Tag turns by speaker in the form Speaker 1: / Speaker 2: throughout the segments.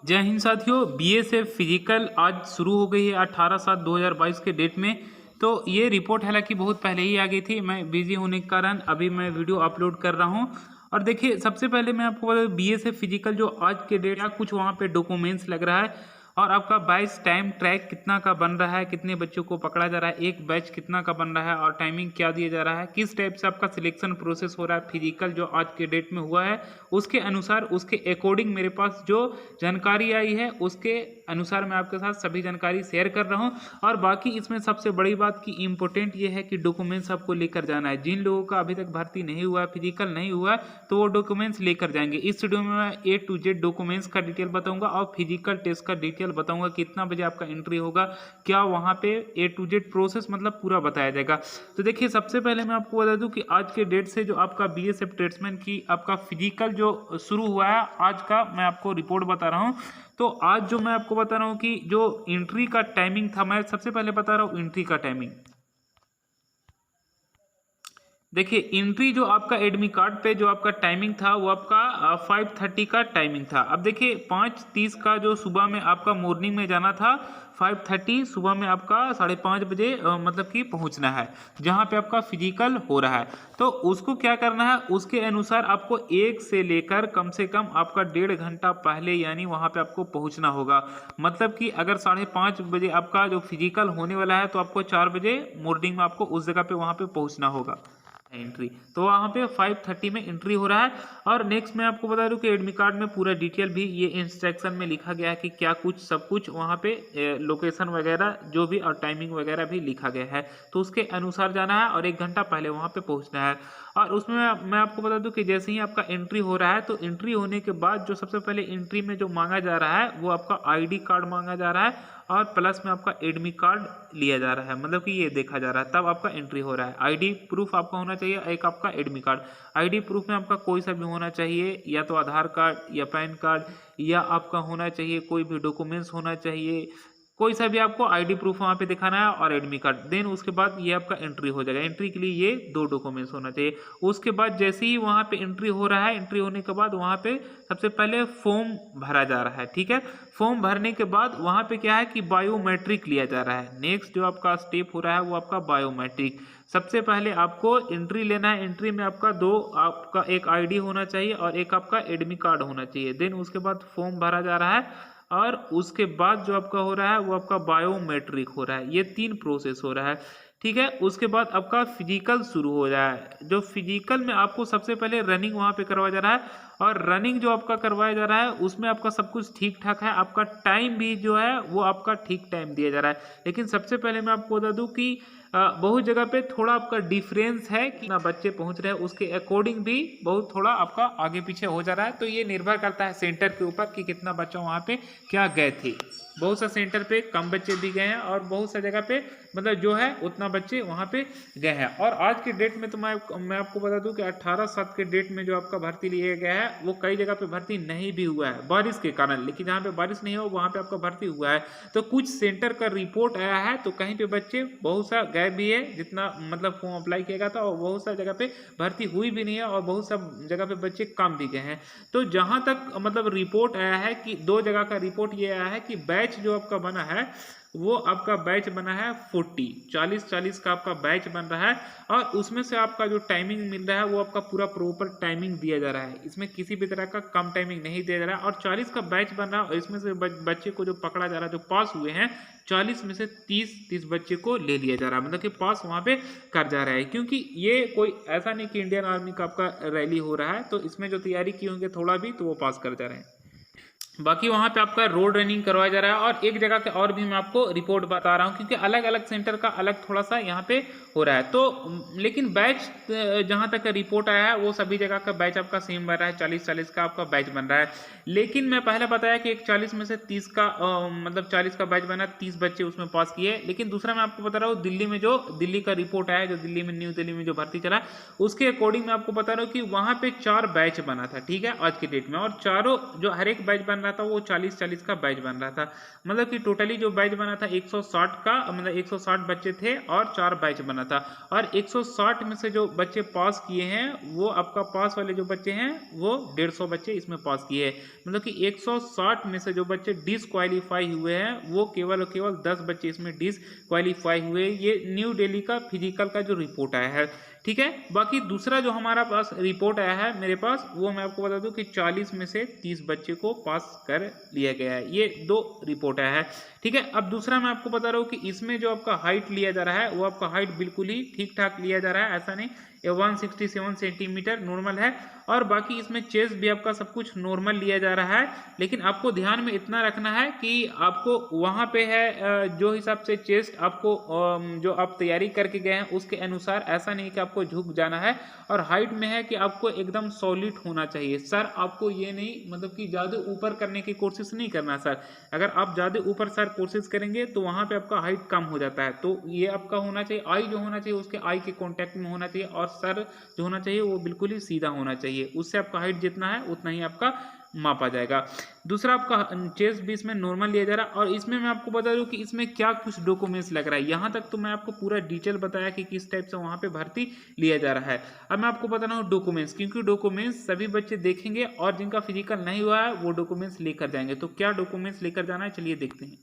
Speaker 1: जय हिंद साथियों। BSF physical आज शुरू हो गई है 18/7/2022 के डेट में। तो ये रिपोर्ट हालांकि बहुत पहले ही आ गई थी, मैं बिजी होने के कारण अभी मैं वीडियो अपलोड कर रहा हूँ। और देखिए, सबसे पहले मैं आपको बता दूं, बीएसएफ फिजिकल जो आज के डेट या कुछ वहाँ पे डॉक्यूमेंट्स लग रहा है और आपका बैच टाइम ट्रैक कितना का बन रहा है, कितने बच्चों को पकड़ा जा रहा है, एक बैच कितना का बन रहा है और टाइमिंग क्या दिया जा रहा है, किस टाइप से आपका सिलेक्शन प्रोसेस हो रहा है फिजिकल जो आज के डेट में हुआ है, उसके अनुसार उसके अकॉर्डिंग मेरे पास जो जानकारी आई है उसके अनुसार मैं आपके साथ सभी जानकारी शेयर कर रहा हूं। और बाकी इसमें सबसे बड़ी बात की इम्पोर्टेंट ये है कि डॉक्यूमेंट्स आपको लेकर जाना है। जिन लोगों का अभी तक भर्ती नहीं हुआ है, फिजिकल नहीं हुआ है, तो वो डॉक्यूमेंट्स लेकर जाएंगे। इस वीडियो में मैं A to Z डॉक्यूमेंट्स का डिटेल बताऊंगा और फिजिकल टेस्ट का डिटेल बताऊंगा, कितना बजे आपका एंट्री होगा, क्या वहां पे A to Z प्रोसेस मतलब पूरा बताया जाएगा। तो देखिए, सबसे पहले मैं आपको बता दूं कि आज के डेट से जो आपका बीएसएफ ट्रेड्समैन की आपका फिजिकल जो शुरू हुआ है, आज का मैं आपको रिपोर्ट बता रहा हूं। तो आज जो मैं आपको बता रहा हूं कि जो एंट्री का टाइमिंग था, मैं सबसे पहले बता रहा हूं एंट्री का टाइमिंग। देखिए, एंट्री जो आपका एडमिट कार्ड पे जो आपका टाइमिंग था वो आपका 5:30 का टाइमिंग था। अब देखिए, 5:30 का जो सुबह में आपका मॉर्निंग में जाना था, 5:30 सुबह में आपका 5:30 बजे मतलब कि पहुंचना है जहां पे आपका फिजिकल हो रहा है। तो उसको क्या करना है, उसके अनुसार आपको 1 से लेकर कम से कम आपका 1.5 घंटा पहले यानी वहां पे आपको पहुंचना होगा। मतलब कि अगर 5:30 बजे आपका जो फिजिकल होने वाला है, तो आपको 4 बजे मॉर्निंग में आपको उस जगह पे वहां पे पहुंचना होगा। एंट्री तो वहाँ पे 5:30 में एंट्री हो रहा है। और नेक्स्ट मैं आपको बता दूं कि एडमिट कार्ड में पूरा डिटेल भी ये इंस्ट्रक्शन में लिखा गया है कि क्या कुछ सब कुछ वहाँ पे लोकेशन वगैरह जो भी और टाइमिंग वगैरह भी लिखा गया है। तो उसके अनुसार जाना है और 1 घंटा पहले वहाँ पे पहुँचना है। और उसमें मैं आपको बता दूं कि जैसे ही आपका एंट्री हो रहा है, तो एंट्री होने के बाद जो सबसे पहले एंट्री में जो मांगा जा रहा है वो आपका ID कार्ड मांगा जा रहा है और प्लस में आपका एडमिट कार्ड लिया जा रहा है। मतलब कि ये देखा जा रहा है, तब आपका एंट्री हो रहा है। ID प्रूफ आपका होना चाहिए, एक आपका एडमिट कार्ड। ID प्रूफ में आपका कोई सा भी होना चाहिए, या तो आधार कार्ड या पैन कार्ड, या आपका होना चाहिए कोई भी डॉक्यूमेंट्स होना चाहिए, कोई सा भी आपको ID प्रूफ वहाँ पे दिखाना है और एडमिट कार्ड। देन उसके बाद ये आपका एंट्री हो जाएगा। एंट्री के लिए ये 2 डॉक्यूमेंट्स होना चाहिए। उसके बाद जैसे ही वहाँ पे एंट्री हो रहा है, एंट्री होने के बाद वहाँ पे सबसे पहले फॉर्म भरा जा रहा है। ठीक है, फॉर्म भरने के बाद वहाँ पे क्या है कि बायोमेट्रिक लिया जा रहा है। नेक्स्ट जो आपका स्टेप हो रहा है वो आपका बायोमेट्रिक। सबसे पहले आपको एंट्री लेना है। एंट्री में आपका आपका एक ID होना चाहिए और एक आपका एडमिट कार्ड होना चाहिए। देन उसके बाद फॉर्म भरा जा रहा है और उसके बाद जो आपका हो रहा है वो आपका बायोमेट्रिक हो रहा है। ये 3 प्रोसेस हो रहा है। ठीक है, उसके बाद आपका फिजिकल शुरू हो रहा है। जो फिजिकल में आपको सबसे पहले रनिंग वहाँ पे करवाया जा रहा है और रनिंग जो आपका करवाया जा रहा है उसमें आपका सब कुछ ठीक ठाक है। आपका टाइम भी जो है वो आपका ठीक टाइम दिया जा रहा है। लेकिन सबसे पहले मैं आपको बता दूं कि बहुत जगह पे थोड़ा आपका डिफरेंस है कि ना बच्चे पहुंच रहे हैं, उसके अकॉर्डिंग भी बहुत थोड़ा आपका आगे पीछे हो जा रहा है। तो ये निर्भर करता है सेंटर के ऊपर कि कितना बच्चा वहाँ पे क्या गए थे। बहुत सा सेंटर पे कम बच्चे भी गए हैं और बहुत सा जगह पे मतलब जो है उतना बच्चे वहाँ पे गए हैं। और आज के डेट में तो मैं आपको बता दूं कि 18/7 के डेट में जो आपका भर्ती लिया गया है वो कई जगह पे भर्ती नहीं भी हुआ है बारिश के कारण। लेकिन जहाँ पे बारिश नहीं हो वहाँ पे आपका भर्ती हुआ है। तो कुछ सेंटर का रिपोर्ट आया है, तो कहीं पे बच्चे बहुत सा गए भी है, जितना मतलब फॉर्म अप्लाई किया गया था, और बहुत सा जगह पे भर्ती हुई भी नहीं है और बहुत सा जगह पे बच्चे कम भी गए हैं। तो जहाँ तक मतलब रिपोर्ट आया है कि 2 जगह का रिपोर्ट ये आया है कि बैच जो आपका बना है वो आपका बैच बना है 40 का आपका बैच बन रहा है। और उसमें से आपका जो टाइमिंग मिल रहा है वो आपका पूरा प्रॉपर टाइमिंग दिया जा रहा है। इसमें किसी भी तरह का कम टाइमिंग नहीं दिया जा रहा है। और 40 का बैच बन रहा है और इसमें से बच्चे को जो पकड़ा जा रहा है, जो पास हुए हैं 40 में से 30 बच्चे को ले लिया जा रहा है। मतलब कि पास वहाँ पे कर जा रहा है, क्योंकि ये कोई ऐसा नहीं कि इंडियन आर्मी का आपका रैली हो रहा है, तो इसमें जो तैयारी की होंगे थोड़ा भी, तो वो पास कर जा रहे हैं। बाकी वहाँ पे आपका रोड रनिंग करवाया जा रहा है। और एक जगह के और भी मैं आपको रिपोर्ट बता रहा हूँ, क्योंकि अलग अलग सेंटर का अलग थोड़ा सा यहाँ पे हो रहा है। तो लेकिन बैच जहाँ तक रिपोर्ट आया है वो सभी जगह का बैच आपका सेम बन रहा है। 40 का आपका बैच बन रहा है। लेकिन मैं पहले बताया कि एक 40 में से 30 का मतलब 40 का बैच बना, 30 बच्चे उसमें पास किए। लेकिन दूसरा मैं आपको बता रहा हूँ दिल्ली में जो दिल्ली का रिपोर्ट आया, जो दिल्ली में न्यू दिल्ली में जो भर्ती चला, उसके अकॉर्डिंग मैं आपको बता रहा हूँ कि वहाँ पे 4 बैच बना था। ठीक है, आज की डेट में। और चारों जो हर एक बैच बन रहा था वो 40-40 का बैच बन रहा था। मतलब कि टोटली जो बैच बना था 160 का, मतलब 160 बच्चे थे और 4 बैच बना था। और 160 में से जो बच्चे पास किए हैं वो आपका पास वाले जो बच्चे हैं वो 150 बच्चे इसमें पास किए हैं। मतलब कि 160 में से जो बच्चे डिसक्वालीफाई हुए हैं वो केवल और केवल 10 बच्चे इसमें डिसक्वालीफाई हुए। ये न्यू दिल्ली का फिजिकल का जो रिपोर्ट आया है, ठीक है। बाकी दूसरा जो हमारा पास रिपोर्ट आया है मेरे पास, वो मैं आपको बता दूं कि 40 में से 30 बच्चे को पास कर लिया गया है। ये 2 रिपोर्ट आया है, ठीक है। अब दूसरा मैं आपको बता रहा हूँ कि इसमें जो आपका हाइट लिया जा रहा है वो आपका हाइट बिल्कुल ही ठीक ठाक लिया जा रहा है, ऐसा नहीं। ये 167 सेंटीमीटर नॉर्मल है और बाकी इसमें चेस्ट भी आपका सब कुछ नॉर्मल लिया जा रहा है। लेकिन आपको ध्यान में इतना रखना है कि आपको वहाँ पे है जो हिसाब से चेस्ट आपको जो आप तैयारी करके गए हैं उसके अनुसार ऐसा नहीं कि आपको झुक जाना है। और हाइट में है कि आपको एकदम सॉलिड होना चाहिए सर, आपको ये नहीं मतलब कि ज़्यादा ऊपर करने की कोशिश नहीं करना सर। अगर आप ज़्यादा ऊपर सर कोशिश करेंगे तो वहाँ पे आपका हाइट कम हो जाता है। तो ये आपका होना चाहिए, आई जो होना चाहिए उसके आई के कॉन्टैक्ट में होना चाहिए और सर जो होना चाहिए वो बिल्कुल ही सीधा होना चाहिए। उससे आपका हाइट जितना है उतना ही आपका मापा जाएगा। दूसरा आपका चेस्ट भी इसमें नॉर्मल लिया जा रहा है। और इसमें मैं आपको बता दूं कि इसमें क्या कुछ डॉक्यूमेंट्स लग रहा है। यहाँ तक तो मैं आपको पूरा डिटेल बताया कि किस टाइप से वहाँ पे भर्ती लिया जा रहा है। अब मैं आपको बता रहा हूँ डॉक्यूमेंट्स, क्योंकि डॉक्यूमेंट्स सभी बच्चे देखेंगे और जिनका फिजिकल नहीं हुआ है वो डॉक्यूमेंट्स लेकर जाएंगे। तो क्या डॉक्यूमेंट्स लेकर जाना है चलिए देखते हैं।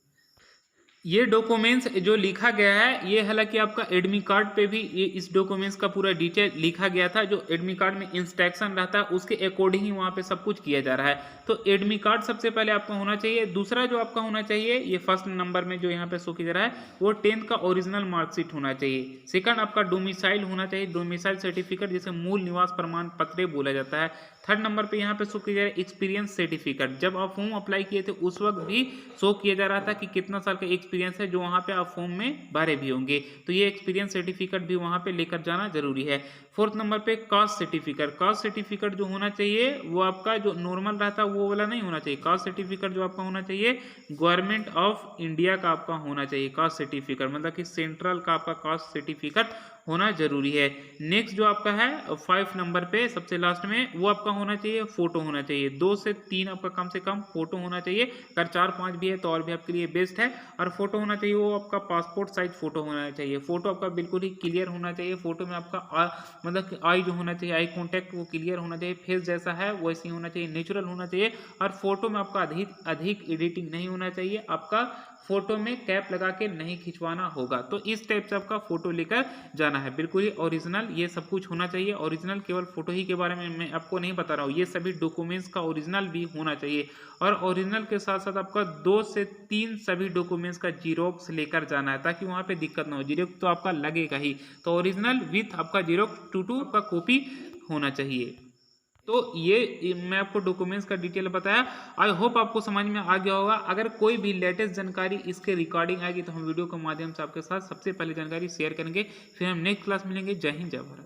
Speaker 1: ये डॉक्यूमेंट्स जो लिखा गया है ये हालांकि आपका एडमिट कार्ड पे भी ये इस डॉक्यूमेंट्स का पूरा डिटेल लिखा गया था। जो एडमिट कार्ड में इंस्ट्रक्शन रहता है उसके अकॉर्डिंग ही वहाँ पे सब कुछ किया जा रहा है। तो एडमिट कार्ड सबसे पहले आपका होना चाहिए। दूसरा जो आपका होना चाहिए ये फर्स्ट नंबर में जो यहाँ पे शो किया जा रहा है वो 10th का ओरिजिनल मार्कशीट होना चाहिए। सेकंड आपका डोमिसाइल होना चाहिए, डोमिसाइल सर्टिफिकेट जिसे मूल निवास प्रमाण पत्र बोला जाता है। थर्ड नंबर पे यहाँ पे शो किया जा रहा है एक्सपीरियंस सर्टिफिकेट। जब आप फॉर्म अप्लाई किए थे उस वक्त भी शो किया जा रहा था कि कितना साल का एक्सपीरियंस है, जो वहाँ पे आप फॉर्म में भरे भी होंगे। तो ये एक्सपीरियंस सर्टिफिकेट भी वहाँ पे लेकर जाना जरूरी है। फोर्थ नंबर पे कास्ट सर्टिफिकेट। कास्ट सर्टिफिकेट जो होना चाहिए वो आपका जो नॉर्मल रहता है वो वाला नहीं होना चाहिए। कास्ट सर्टिफिकेट जो आपका होना चाहिए गवर्नमेंट ऑफ इंडिया का आपका होना चाहिए। कास्ट सर्टिफिकेट मतलब कि सेंट्रल का आपका कास्ट सर्टिफिकेट होना जरूरी है। नेक्स्ट जो आपका है 5 नंबर पे सबसे लास्ट में वो आपका होना चाहिए फोटो होना चाहिए। 2 से 3 आपका कम से कम फोटो होना चाहिए। अगर 4-5 भी है तो और भी आपके लिए बेस्ट है। और फोटो होना चाहिए वो आपका पासपोर्ट साइज फोटो होना चाहिए। फोटो आपका बिल्कुल ही क्लियर होना चाहिए। फोटो में आपका मतलब कि आई जो होना चाहिए, आई कॉन्टैक्ट वो क्लियर होना चाहिए। फेस जैसा है वैसे ही होना चाहिए, नेचुरल होना चाहिए। और फोटो में आपका अधिक एडिटिंग नहीं होना चाहिए। आपका फोटो में कैप लगा के नहीं खिंचवाना होगा। तो इस टाइप से आपका फोटो लेकर जाना है, बिल्कुल ही ओरिजिनल ये सब कुछ होना चाहिए। ओरिजिनल केवल फोटो ही के बारे में मैं आपको नहीं बता रहा हूँ, ये सभी डॉक्यूमेंट्स का ओरिजिनल भी होना चाहिए। और ओरिजिनल के साथ साथ आपका 2 से 3 सभी डॉक्यूमेंट्स का जीरोक्स लेकर जाना है ताकि वहाँ पे दिक्कत ना हो। जीरोक्स तो आपका लगेगा ही, तो ओरिजिनल विथ आपका जीरोक्स 2 आपका कॉपी होना चाहिए। तो ये मैं आपको डॉक्यूमेंट्स का डिटेल बताया। आई होप आपको समझ में आ गया होगा। अगर कोई भी लेटेस्ट जानकारी इसके रिकॉर्डिंग आएगी तो हम वीडियो के माध्यम से आपके साथ सबसे पहले जानकारी शेयर करेंगे। फिर हम नेक्स्ट क्लास मिलेंगे। जय हिंद, जय भारत।